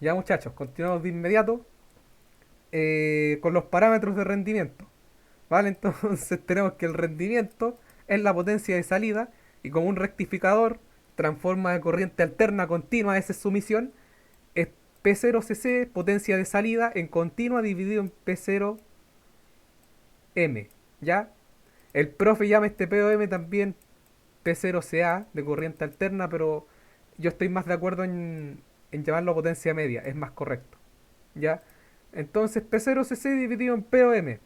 Ya muchachos, continuamos de inmediato con los parámetros de rendimiento. ¿Vale? Entonces tenemos que el rendimiento es la potencia de salida y como un rectificador transforma de corriente alterna a continua, esa es su misión, es P0cc, potencia de salida en continua dividido en P0m. ¿Ya? El profe llama este POM también P0ca de corriente alterna, pero yo estoy más de acuerdo en llamarlo potencia media, es más correcto. ¿Ya? Entonces P0cc dividido en POM.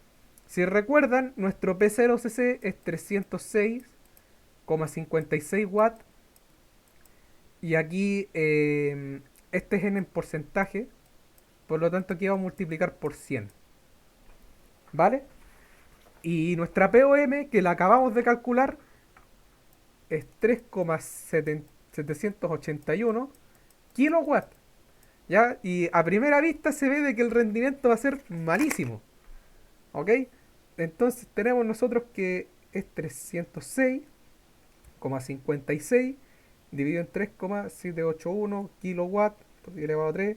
Si recuerdan, nuestro P0cc es 306,56 watts y aquí este es en porcentaje, por lo tanto aquí vamos a multiplicar por 100. ¿Vale? Y nuestra POM, que la acabamos de calcular, es 3,781 kilowatts. ¿Ya? Y a primera vista se ve de que el rendimiento va a ser malísimo. ¿Ok? Entonces tenemos nosotros que es 306,56 dividido en 3,781 kilowatts por 10 elevado a 3.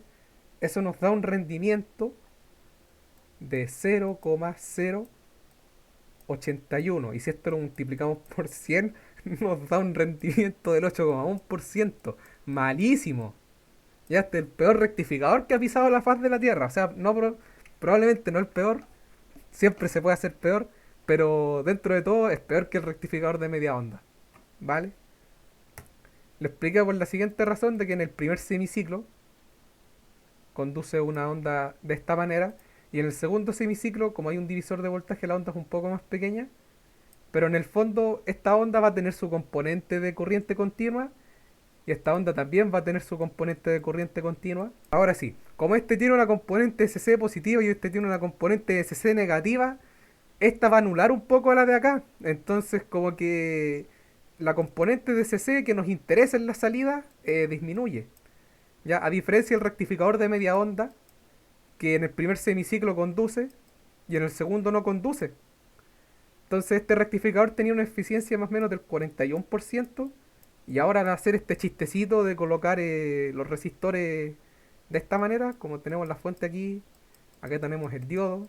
Eso nos da un rendimiento de 0,081. Y si esto lo multiplicamos por 100, nos da un rendimiento del 8,1%. Malísimo. Ya este es el peor rectificador que ha pisado la faz de la Tierra. O sea, no probablemente no el peor. Siempre se puede hacer peor. Pero dentro de todo es peor que el rectificador de media onda. ¿Vale? Lo expliqué por la siguiente razón de que en el primer semiciclo conduce una onda de esta manera y en el segundo semiciclo, como hay un divisor de voltaje, la onda es un poco más pequeña, pero en el fondo esta onda va a tener su componente de corriente continua y esta onda también va a tener su componente de corriente continua. Ahora sí, como este tiene una componente SC positiva y este tiene una componente SC negativa, esta va a anular un poco a la de acá. Entonces como que la componente de SC que nos interesa en la salida disminuye. Ya, a diferencia del rectificador de media onda, que en el primer semiciclo conduce y en el segundo no conduce. Entonces este rectificador tenía una eficiencia más o menos del 41% y ahora al hacer este chistecito de colocar los resistores de esta manera, como tenemos la fuente aquí, acá tenemos el diodo,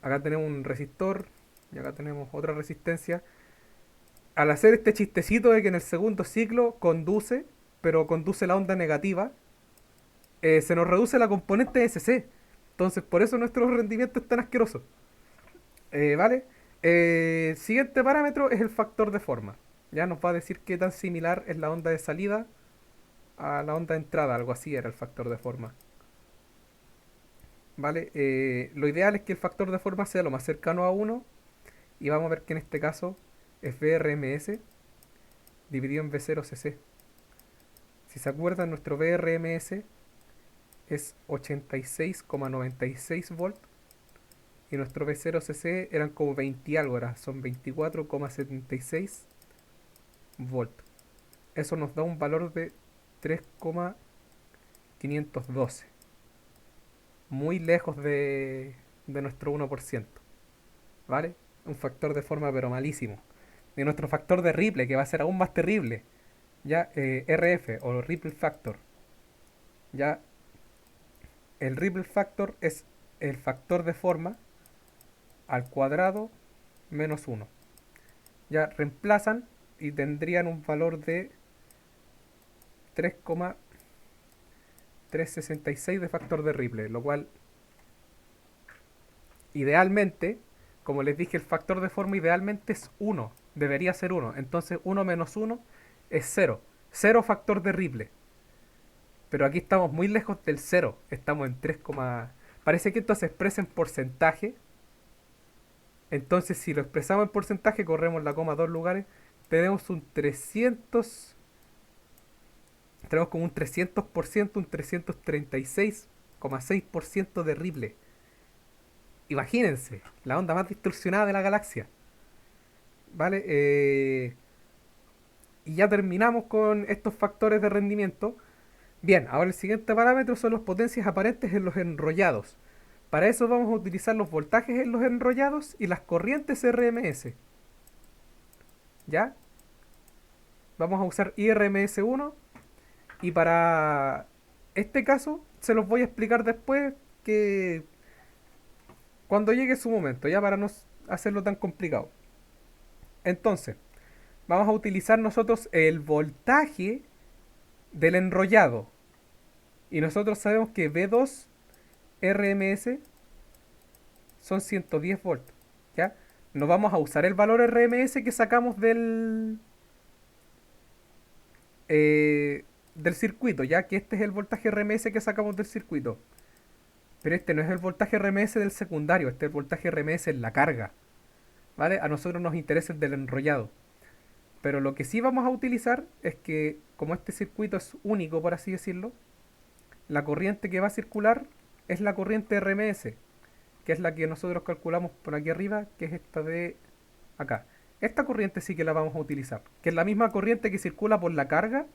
acá tenemos un resistor y acá tenemos otra resistencia. Al hacer este chistecito de que en el segundo ciclo conduce, pero conduce la onda negativa, se nos reduce la componente SC. Entonces, por eso nuestro rendimiento es tan asqueroso. ¿Vale? Siguiente parámetro es el factor de forma. Ya nos va a decir qué tan similar es la onda de salida a la onda de entrada. Algo así era el factor de forma. ¿Vale? Lo ideal es que el factor de forma sea lo más cercano a uno. Y vamos a ver que en este caso es VRMS dividido en V0cc. Si se acuerdan, nuestro VRMS es 86,96 volts y nuestro V0cc eran como 20 y algo, ahora son 24,76 volts. Eso nos da un valor de 3,512, muy lejos de nuestro 1%, ¿vale? Un factor de forma pero malísimo. Y nuestro factor de Ripple, que va a ser aún más terrible, ya RF o Ripple Factor. Ya el Ripple Factor es el factor de forma al cuadrado menos uno. Ya reemplazan y tendrían un valor de 3,366 de factor de Ripple, lo cual idealmente, como les dije, el factor de forma idealmente es uno, debería ser uno. Entonces uno menos uno es cero, cero factor de Ripple. Pero aquí estamos muy lejos del cero, estamos en 3, parece que esto se expresa en porcentaje. Entonces si lo expresamos en porcentaje, corremos la coma a dos lugares, tenemos un 300, tenemos como un 300%, un 336,6% de Ripple. Imagínense, la onda más distorsionada de la galaxia. ¿Vale? Y ya terminamos con estos factores de rendimiento. Bien, ahora el siguiente parámetro son las potencias aparentes en los enrollados. Para eso vamos a utilizar los voltajes en los enrollados y las corrientes RMS. ¿Ya? Vamos a usar IRMS1 y para Este caso se los voy a explicar después, que cuando llegue su momento, ya para no hacerlo tan complicado. Entonces, vamos a utilizar nosotros el voltaje del enrollado. Y nosotros sabemos que V2 RMS son 110 volts. ¿Ya? No vamos a usar el valor RMS que sacamos del circuito, ya que este es el voltaje RMS que sacamos del circuito. Pero este no es el voltaje RMS del secundario, este es el voltaje RMS en la carga. ¿Vale? A nosotros nos interesa el del enrollado. Pero lo que sí vamos a utilizar es que, como este circuito es único, por así decirlo, la corriente que va a circular es la corriente RMS, que es la que nosotros calculamos por aquí arriba, que es esta de acá. Esta corriente sí que la vamos a utilizar, que es la misma corriente que circula por la carga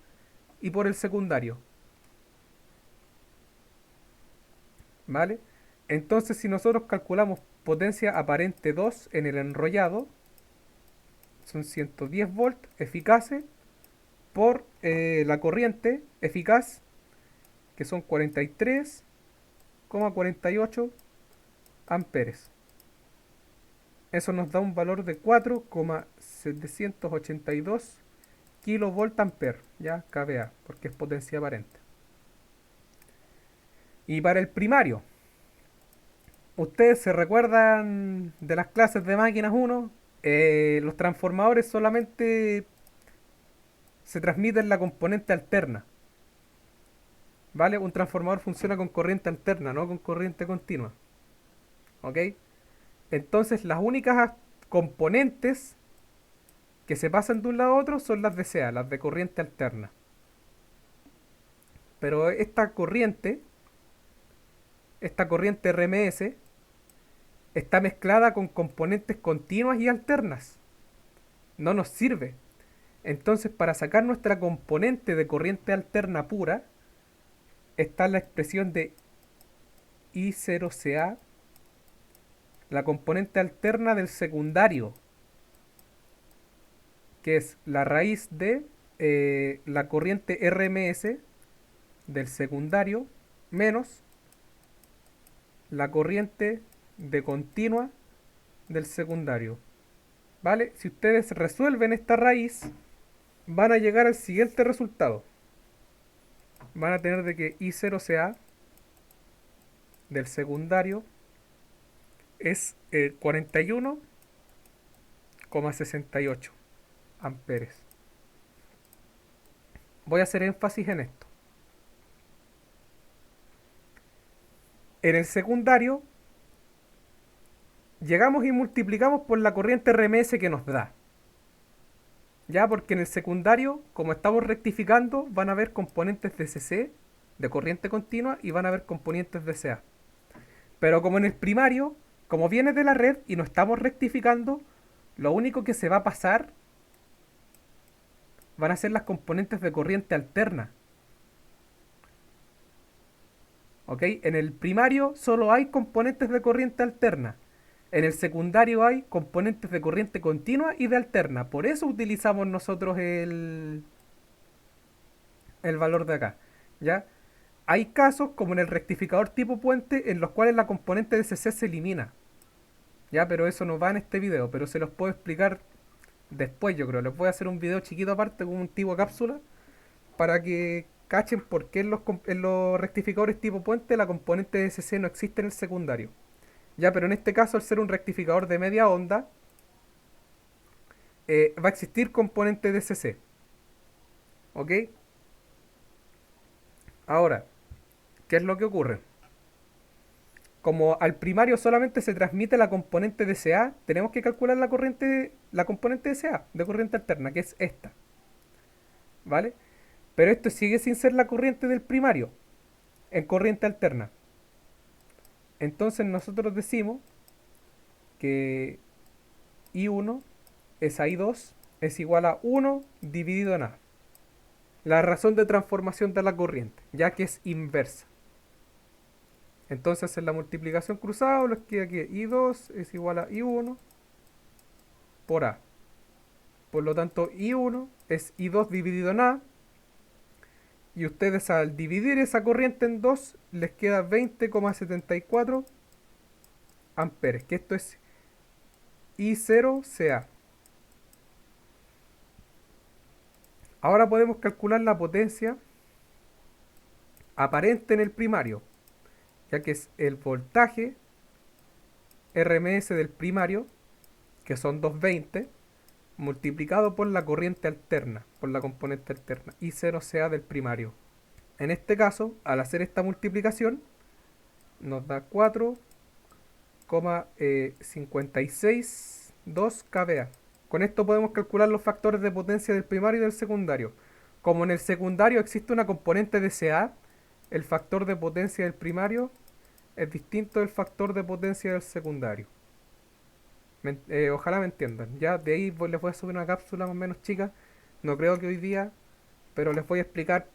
y por el secundario. ¿Vale? Entonces, si nosotros calculamos potencia aparente 2 en el enrollado, son 110 volts eficaces por la corriente eficaz, que son 43,48 amperes. Eso nos da un valor de 4,782 kilovolt ampere, ya kVA, porque es potencia aparente. Y para el primario, ¿ustedes se recuerdan de las clases de máquinas 1? Los transformadores solamente se transmiten la componente alterna. ¿Vale? Un transformador funciona con corriente alterna, no con corriente continua. ¿Ok? Entonces las únicas componentes que se pasan de un lado a otro son las DCA, las de corriente alterna. Pero esta corriente RMS, está mezclada con componentes continuas y alternas. No nos sirve. Entonces, para sacar nuestra componente de corriente alterna pura, está la expresión de I0CA, la componente alterna del secundario, que es la raíz de la corriente RMS del secundario menos la corriente de continua del secundario. ¿Vale? Si ustedes resuelven esta raíz, van a llegar al siguiente resultado. Van a tener de que I0CA del secundario es 41,68 amperes. Voy a hacer énfasis en esto. En el secundario, llegamos y multiplicamos por la corriente RMS que nos da. Ya, porque en el secundario, como estamos rectificando, van a haber componentes de CC, de corriente continua, y van a haber componentes de CA. Pero como en el primario, como viene de la red y no estamos rectificando, lo único que se va a pasar van a ser las componentes de corriente alterna. ¿Ok? En el primario solo hay componentes de corriente alterna. En el secundario hay componentes de corriente continua y de alterna. Por eso utilizamos nosotros el valor de acá. ¿Ya? Hay casos, como en el rectificador tipo puente, en los cuales la componente de CC se elimina. ¿Ya? Pero eso no va en este video, pero se los puedo explicar después, yo creo. Les voy a hacer un video chiquito aparte con un tipo cápsula para que cachen por qué en los rectificadores tipo puente la componente de CC no existe en el secundario. Ya, pero en este caso, al ser un rectificador de media onda, va a existir componente de CC. ¿Ok? Ahora, ¿qué es lo que ocurre? Como al primario solamente se transmite la componente de CA, tenemos que calcular la componente de CA, de corriente alterna, que es esta. ¿Vale? Pero esto sigue sin ser la corriente del primario, en corriente alterna. Entonces nosotros decimos que I1 es a I2 es igual a 1 dividido en A. La razón de transformación de la corriente, ya que es inversa. Entonces en la multiplicación cruzada nos queda que I2 es igual a I1 por A. Por lo tanto, I1 es I2 dividido en A. Y ustedes al dividir esa corriente en dos, les queda 20,74 amperes, que esto es I0CA. Ahora podemos calcular la potencia aparente en el primario, ya que es el voltaje RMS del primario, que son 220, multiplicado por la corriente alterna, por la componente alterna, I0CA del primario. En este caso, al hacer esta multiplicación, nos da 4,562 kVA. Con esto podemos calcular los factores de potencia del primario y del secundario. Como en el secundario existe una componente de CA, el factor de potencia del primario es distinto del factor de potencia del secundario. Ojalá me entiendan. Ya de ahí les voy a subir una cápsula más o menos chica. No creo que hoy día, pero les voy a explicar.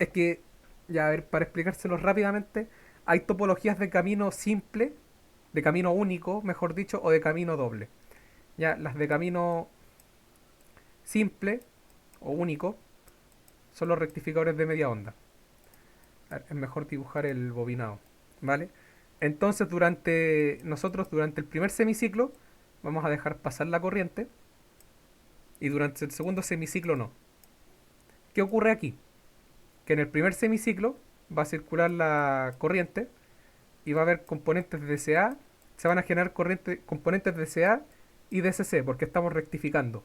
Es que, ya a ver, para explicárselo rápidamente, hay topologías de camino simple, de camino único, mejor dicho, o de camino doble. Ya, las de camino simple o único son los rectificadores de media onda. A ver, es mejor dibujar el bobinado, ¿vale? Entonces, durante el primer semiciclo, vamos a dejar pasar la corriente y durante el segundo semiciclo no. ¿Qué ocurre aquí? Que en el primer semiciclo va a circular la corriente y va a haber componentes de DCA, se van a generar componentes de DCA y DCC porque estamos rectificando,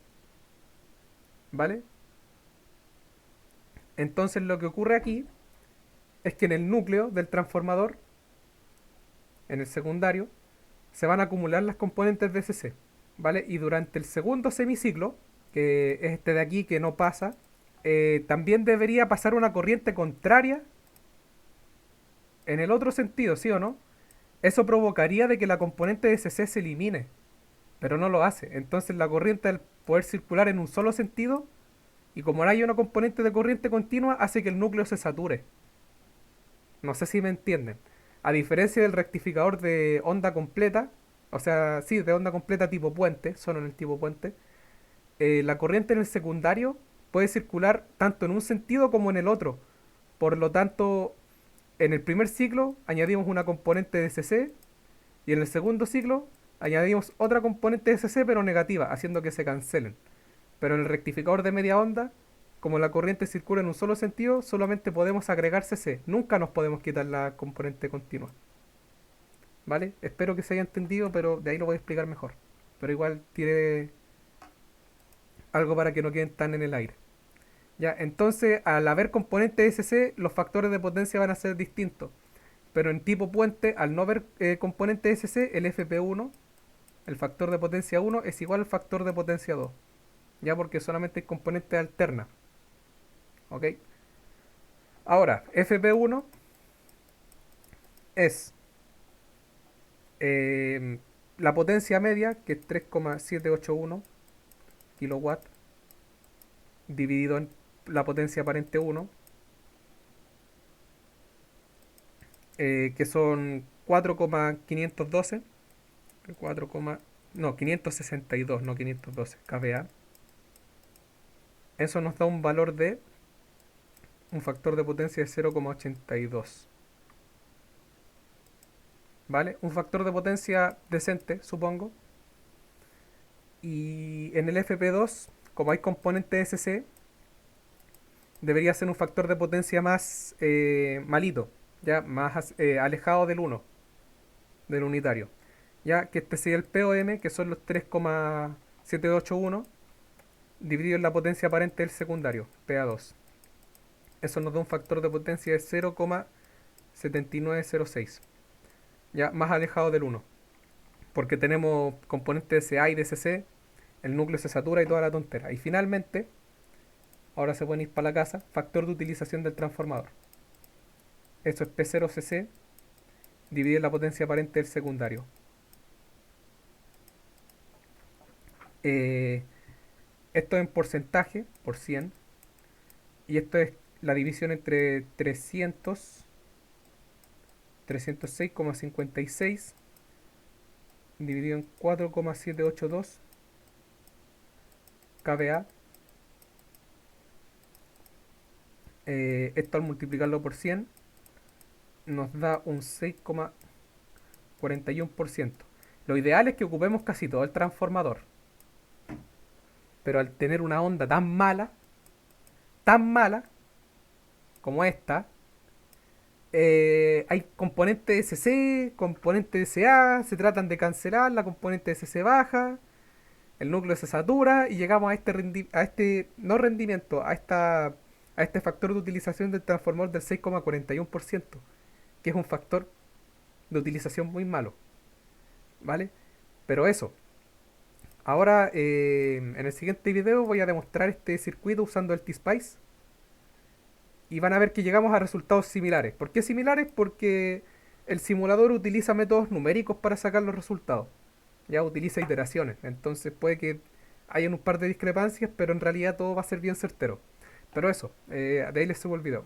¿vale? Entonces lo que ocurre aquí es que en el núcleo del transformador, en el secundario, se van a acumular las componentes DCC, ¿vale? Y durante el segundo semiciclo, que es este de aquí que no pasa, también debería pasar una corriente contraria en el otro sentido, ¿sí o no? Eso provocaría de que la componente DCC se elimine, pero no lo hace. Entonces la corriente al poder circular en un solo sentido, y como no hay una componente de corriente continua, hace que el núcleo se sature. No sé si me entienden. A diferencia del rectificador de onda completa, o sea, sí, de onda completa tipo puente, solo en el tipo puente, la corriente en el secundario puede circular tanto en un sentido como en el otro. Por lo tanto, en el primer ciclo añadimos una componente de CC y en el segundo ciclo añadimos otra componente de CC pero negativa, haciendo que se cancelen. Pero en el rectificador de media onda, como la corriente circula en un solo sentido, solamente podemos agregar CC. Nunca nos podemos quitar la componente continua. ¿Vale? Espero que se haya entendido, pero de ahí lo voy a explicar mejor. Pero igual tiré algo para que no queden tan en el aire. Ya, entonces al haber componentes SC, los factores de potencia van a ser distintos. Pero en tipo puente, al no haber componentes SC, el FP1, el factor de potencia 1, es igual al factor de potencia 2. Ya porque solamente hay componentes alternas. ¿Ok? Ahora, FP1 es eh, la potencia media, que es 3,781 kilowatts, dividido en la potencia aparente 1, que son 4,512, 4, no, 562, no 512 kVA. Eso nos da un valor de un factor de potencia de 0,82. ¿Vale? Un factor de potencia decente, supongo. Y en el FP2, como hay componente SC, debería ser un factor de potencia más malito, ya más alejado del 1, del unitario. Ya que este sería el POM, que son los 3,781 dividido en la potencia aparente del secundario, PA2. Eso nos da un factor de potencia de 0,7906, ya más alejado del 1. Porque tenemos componentes de CA y de CC, el núcleo se satura y toda la tontera. Y finalmente, ahora se pueden ir para la casa, factor de utilización del transformador. Eso es P0CC dividido en la potencia aparente del secundario. Eh, Esto en porcentaje, por 100. Y esto es la división entre 306,56 dividido en 4,782 kVA Esto al multiplicarlo por 100 nos da un 6,41%. Lo ideal es que ocupemos casi todo el transformador, pero al tener una onda tan mala como esta, hay componente SC, componente SA, se tratan de cancelar, la componente SC baja, el núcleo se satura y llegamos a este no rendimiento, a este factor de utilización del transformador del 6,41%, que es un factor de utilización muy malo, ¿vale? Pero eso, ahora en el siguiente video voy a demostrar este circuito usando el T-Spice y van a ver que llegamos a resultados similares. ¿Por qué similares? Porque el simulador utiliza métodos numéricos para sacar los resultados. Ya utiliza iteraciones. Entonces puede que haya un par de discrepancias, pero en realidad todo va a ser bien certero. Pero eso, de ahí les subo el video.